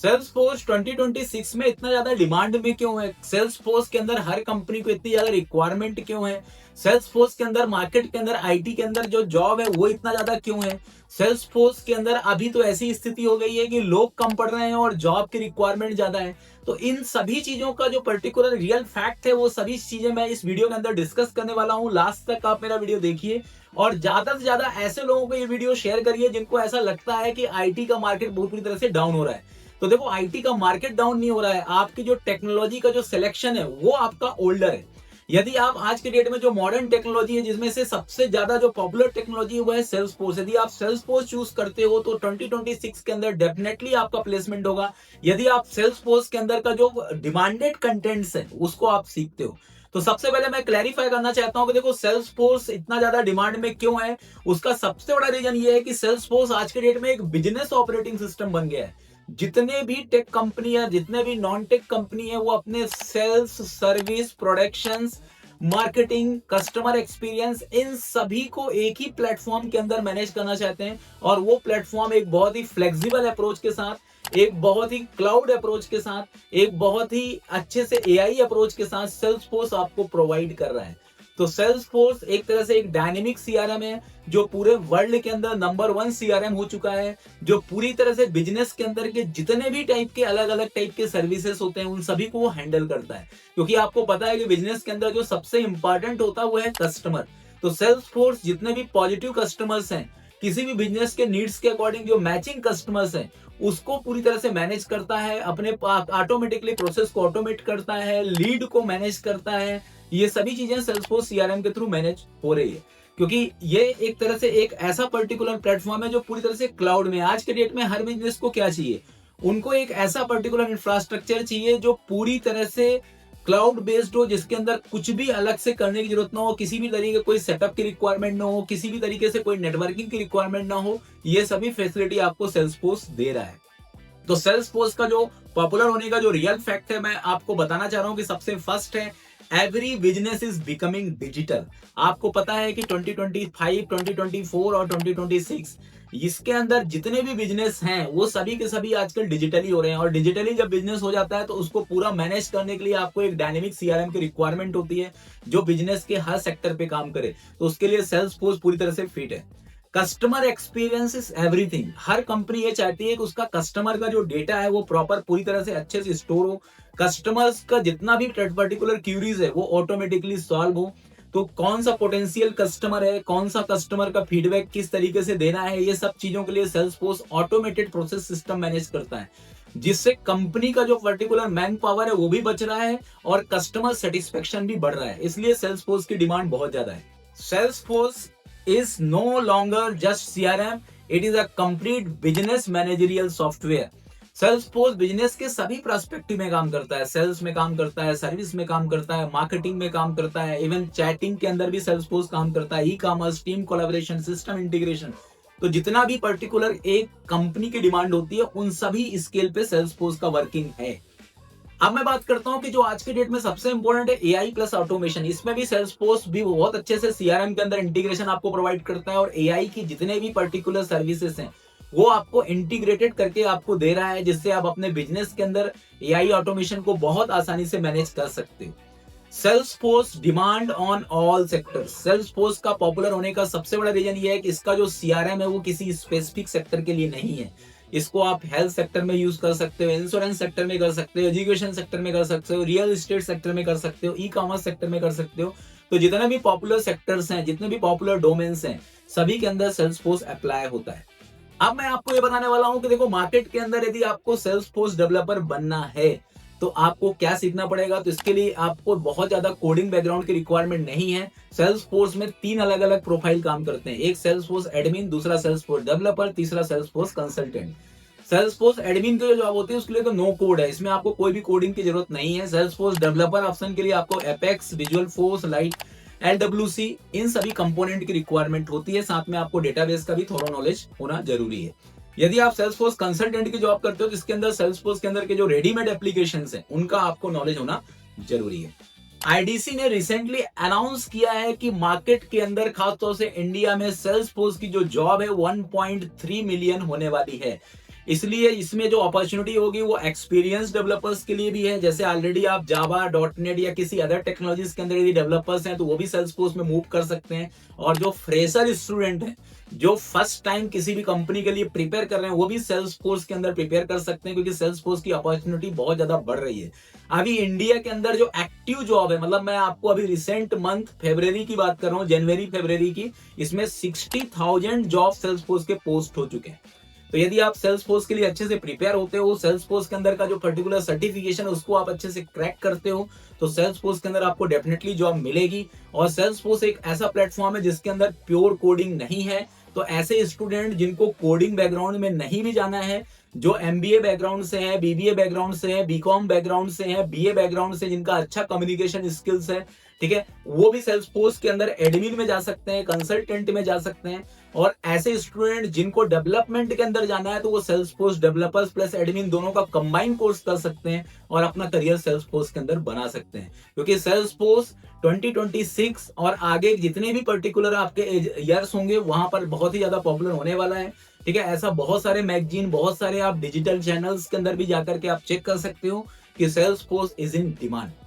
Salesforce 2026 में इतना ज्यादा डिमांड में क्यों है? सेल्सफोर्स के अंदर हर कंपनी को इतनी ज्यादा रिक्वायरमेंट क्यों है? सेल्सफोर्स के अंदर मार्केट के अंदर आईटी के अंदर जो जॉब है वो इतना ज्यादा क्यों है? सेल्सफोर्स के अंदर अभी तो ऐसी स्थिति हो गई है कि लोग कम पढ़ रहे हैं और जॉब की रिक्वायरमेंट ज्यादा है। तो इन सभी चीजों का जो पर्टिकुलर रियल फैक्ट है वो सभी चीजें मैं इस वीडियो के अंदर डिस्कस करने वाला हूँ। लास्ट तक आप मेरा वीडियो देखिए और ज्यादा से ज्यादा ऐसे लोगों को ये वीडियो शेयर करिए जिनको ऐसा लगता है कि आईटी का मार्केट बहुत पूरी तरह से डाउन हो रहा है। तो देखो, आईटी का मार्केट डाउन नहीं हो रहा है, आपकी जो टेक्नोलॉजी का जो सिलेक्शन है वो आपका ओल्डर है। यदि आप आज के डेट में जो मॉडर्न टेक्नोलॉजी है जिसमें से सबसे ज्यादा जो पॉपुलर टेक्नोलॉजी है वो है सेल्सफोर्स, यदि आप सेल्सफोर्स चूज करते हो तो 2026 के अंदर डेफिनेटली आपका प्लेसमेंट होगा। यदि आप सेल्सफोर्स के अंदर का जो डिमांडेड कंटेंट्स है उसको आप सीखते हो। तो सबसे पहले मैं क्लैरिफाई करना चाहता हूं कि देखो, सेल्सफोर्स इतना ज्यादा डिमांड में क्यों है। उसका सबसे बड़ा रीजन ये है कि सेल्सफोर्स आज के डेट में एक बिजनेस ऑपरेटिंग सिस्टम बन गया है। जितने भी टेक कंपनी है, जितने भी नॉन टेक कंपनी है, वो अपने sales, service, productions, marketing, customer experience, इन सभी को एक ही प्लेटफॉर्म के अंदर मैनेज करना चाहते हैं। और वो प्लेटफॉर्म एक बहुत ही फ्लेक्सिबल अप्रोच के साथ, एक बहुत ही क्लाउड अप्रोच के साथ, एक बहुत ही अच्छे से एआई अप्रोच के साथ सेल्सफोर्स आपको प्रोवाइड कर रहा है। तो सेल्सफोर्स एक तरह से एक डायनेमिक सीआरएम है जो पूरे वर्ल्ड के अंदर नंबर 1 सीआरएम हो चुका है, जो पूरी तरह से बिजनेस के अंदर के जितने भी टाइप के अलग अलग टाइप के सर्विसेज होते हैं उन सभी को वो हैंडल करता है। क्योंकि आपको पता है कि बिजनेस के अंदर जो सबसे इंपॉर्टेंट होता है वो है कस्टमर। तो सेल्सफोर्स जितने भी पॉजिटिव कस्टमर्स हैं, किसी भी बिजनेस के नीड्स के अकॉर्डिंग जो मैचिंग कस्टमर्स हैं, उसको पूरी तरह से मैनेज करता है, अपने ऑटोमेटिकली प्रोसेस को ऑटोमेट करता है, लीड को मैनेज करता है। ये सभी चीजें सेल्सफोर्स सीआरएम के थ्रू मैनेज हो रही है, क्योंकि ये एक तरह से एक ऐसा पर्टिकुलर प्लेटफॉर्म है जो पूरी तरह से क्लाउड में। आज के डेट में हर बिजनेस को क्या चाहिए? उनको एक ऐसा पर्टिकुलर इंफ्रास्ट्रक्चर चाहिए जो पूरी तरह से क्लाउड बेस्ड हो, जिसके अंदर कुछ भी अलग से करने की जरूरत ना हो, किसी भी तरीके कोई सेटअप की रिक्वायरमेंट ना हो, किसी भी तरीके से कोई नेटवर्किंग की रिक्वायरमेंट ना हो। ये सभी फैसिलिटी आपको सेल्सफोर्स दे रहा है। तो सेल्सफोर्स का जो पॉपुलर होने का जो रियल फैक्ट है मैं आपको बताना चाह रहा हूं कि सबसे फर्स्ट है, every business is becoming digital. आपको पता है कि 2025, 2024 और 2026 इसके अंदर जितने भी बिजनेस हैं वो सभी के सभी आजकल डिजिटली हो रहे हैं। और डिजिटली जब बिजनेस हो जाता है तो उसको पूरा मैनेज करने के लिए आपको एक डायनेमिक सीआरएम की रिक्वायरमेंट होती है जो बिजनेस के हर सेक्टर पे काम करे। तो उसके लिए सेल्सफोर्स पूरी तरह से फिट है। Customer experience is everything. Her company ये चाहती है कि उसका कस्टमर का जो डेटा है वो प्रॉपर पूरी तरह से अच्छे से स्टोर हो, कस्टमर्स का जितना भी पर्टिकुलर क्यूरीज है वो ऑटोमेटिकली सॉल्व हो। तो कौन सा पोटेंशियल कस्टमर है, कौन सा कस्टमर का फीडबैक किस तरीके से देना है, ये सब चीजों के लिए Salesforce automated process system manage करता है, जिससे कंपनी का जो पर्टिकुलर मैन पावर है वो भी बच रहा है और कस्टमर सेटिस्फेक्शन भी बढ़ रहा है। इसलिए सेल्सफोर्स की डिमांड बहुत ज्यादा है। Salesforce is no longer just CRM, it is a complete business managerial software। Salesforce business के सभी पर्सपेक्टिव में काम करता है, सेल्स में काम करता है, सर्विस में काम करता है, मार्केटिंग में काम करता है, इवन चैटिंग के अंदर भी सेल्सफोर्स काम करता है, e commerce, team collaboration, system integration. तो जितना भी पर्टिकुलर एक कंपनी की डिमांड होती है उन सभी स्केल पे सेल्सफोर्स का वर्किंग है। अब मैं बात करता हूं कि जो आज के डेट में सबसे इंपॉर्टेंट है एआई प्लस ऑटोमेशन। इसमें भी सेल्सफोर्स भी बहुत अच्छे से सीआरएम के अंदर इंटीग्रेशन आपको प्रोवाइड करता है और एआई की जितने भी पर्टिकुलर सर्विसेज हैं वो आपको इंटीग्रेटेड करके आपको दे रहा है, जिससे आप अपने बिजनेस के अंदर एआई ऑटोमेशन को बहुत आसानी से मैनेज कर सकते हो। Salesforce demand on all sectors. Salesforce का पॉपुलर होने का सबसे बड़ा रीजन ये है कि इसका जो सीआरएम है वो किसी स्पेसिफिक सेक्टर के लिए नहीं है। इसको आप हेल्थ सेक्टर में यूज कर सकते हो, इंश्योरेंस सेक्टर में कर सकते हो, एजुकेशन सेक्टर में कर सकते हो, रियल एस्टेट सेक्टर में कर सकते हो, ई कॉमर्स सेक्टर में कर सकते हो। तो जितने भी पॉपुलर सेक्टर्स हैं, जितने भी पॉपुलर डोमेन्स हैं, सभी के अंदर सेल्सफोर्स अप्लाई होता है। अब मैं आपको ये बताने वाला हूं कि देखो, मार्केट के अंदर यदि आपको सेल्सफोर्स डेवलपर बनना है तो आपको क्या सीखना पड़ेगा। तो इसके लिए आपको बहुत ज्यादा कोडिंग बैकग्राउंड की रिक्वायरमेंट नहीं है। सेल्सफोर्स में 3 अलग अलग प्रोफाइल काम करते हैं, एक सेल्सफोर्स एडमिन, दूसरा सेल्सफोर्स डेवलपर, तीसरा सेल्सफोर्स कंसल्टेंट। सेल्सफोर्स एडमिन की जो जॉब होती है उसके लिए तो नो कोड है, इसमें आपको कोई भी कोडिंग की जरूरत नहीं है। सेल्सफोर्स डेवलपर ऑप्शन के लिए आपको apex, visual force, light, LWC, इन सभी कंपोनेंट की रिक्वायरमेंट होती है। साथ में आपको डेटाबेस का भी थोड़ा नॉलेज होना जरूरी है। यदि आप सेल्सफोर्स कंसल्टेंट की जॉब करते हो जिसके अंदर सेल्सफोर्स के अंदर के जो रेडीमेड एप्लीकेशंस हैं उनका आपको नॉलेज होना जरूरी है। आईडीसी ने रिसेंटली अनाउंस किया है कि मार्केट के अंदर खासतौर से इंडिया में सेल्सफोर्स की जो जॉब है 1.3 मिलियन होने वाली है। इसलिए इसमें जो अपॉर्चुनिटी होगी वो एक्सपीरियंस डेवलपर्स के लिए भी है, जैसे ऑलरेडी आप जावा, डॉटनेट या किसी अदर टेक्नोलॉजीज के अंदर यदि डेवलपर्स हैं तो वो भी सेल्सफोर्स में मूव कर सकते हैं। और जो फ्रेशर स्टूडेंट हैं, जो फर्स्ट टाइम किसी भी कंपनी के लिए प्रिपेयर कर रहे हैं, वो भी सेल्सफोर्स के अंदर प्रिपेयर कर सकते हैं, क्योंकि सेल्सफोर्स की अपॉर्चुनिटी बहुत ज्यादा बढ़ रही है। अभी इंडिया के अंदर जो एक्टिव जॉब है, मतलब मैं आपको अभी रिसेंट मंथ फरवरी की बात कर रहा हूँ, जनवरी फरवरी की, इसमें 60,000 जॉब सेल्सफोर्स के पोस्ट हो चुके हैं। तो यदि आप सेल्सफोर्स के लिए अच्छे से प्रिपेयर होते हो, सेल्सफोर्स के अंदर का जो पर्टिकुलर सर्टिफिकेशन है उसको आप अच्छे से क्रैक करते हो, तो सेल्सफोर्स के अंदर आपको डेफिनेटली जॉब मिलेगी। और सेल्सफोर्स एक ऐसा प्लेटफॉर्म है जिसके अंदर प्योर कोडिंग नहीं है, तो ऐसे स्टूडेंट जिनको कोडिंग बैकग्राउंड में नहीं भी जाना है, जो एमबीए बैकग्राउंड से है, बीबीए बैकग्राउंड से है, बीकॉम बैकग्राउंड से है, बीए बैकग्राउंड से, जिनका अच्छा कम्युनिकेशन स्किल्स है, ठीक है, वो भी सेल्सफोर्स के अंदर एडमिन में जा सकते हैं, कंसल्टेंट में जा सकते हैं। और ऐसे स्टूडेंट जिनको डेवलपमेंट के अंदर जाना है, तो वो सेल्सफोर्स डेवलपर्स प्लस एडमिन दोनों का कंबाइन कोर्स कर सकते हैं और अपना करियर सेल्सफोर्स के अंदर बना सकते हैं। क्योंकि सेल्सफोर्स 2026 और आगे जितने भी पर्टिकुलर आपके ईयर्स होंगे वहां पर बहुत ही ज्यादा पॉपुलर होने वाला है। ठीक है, ऐसा बहुत सारे मैगजीन, बहुत सारे आप डिजिटल चैनल्स के अंदर भी जाकर के आप चेक कर सकते हो कि सेल्सफोर्स इज इन डिमांड।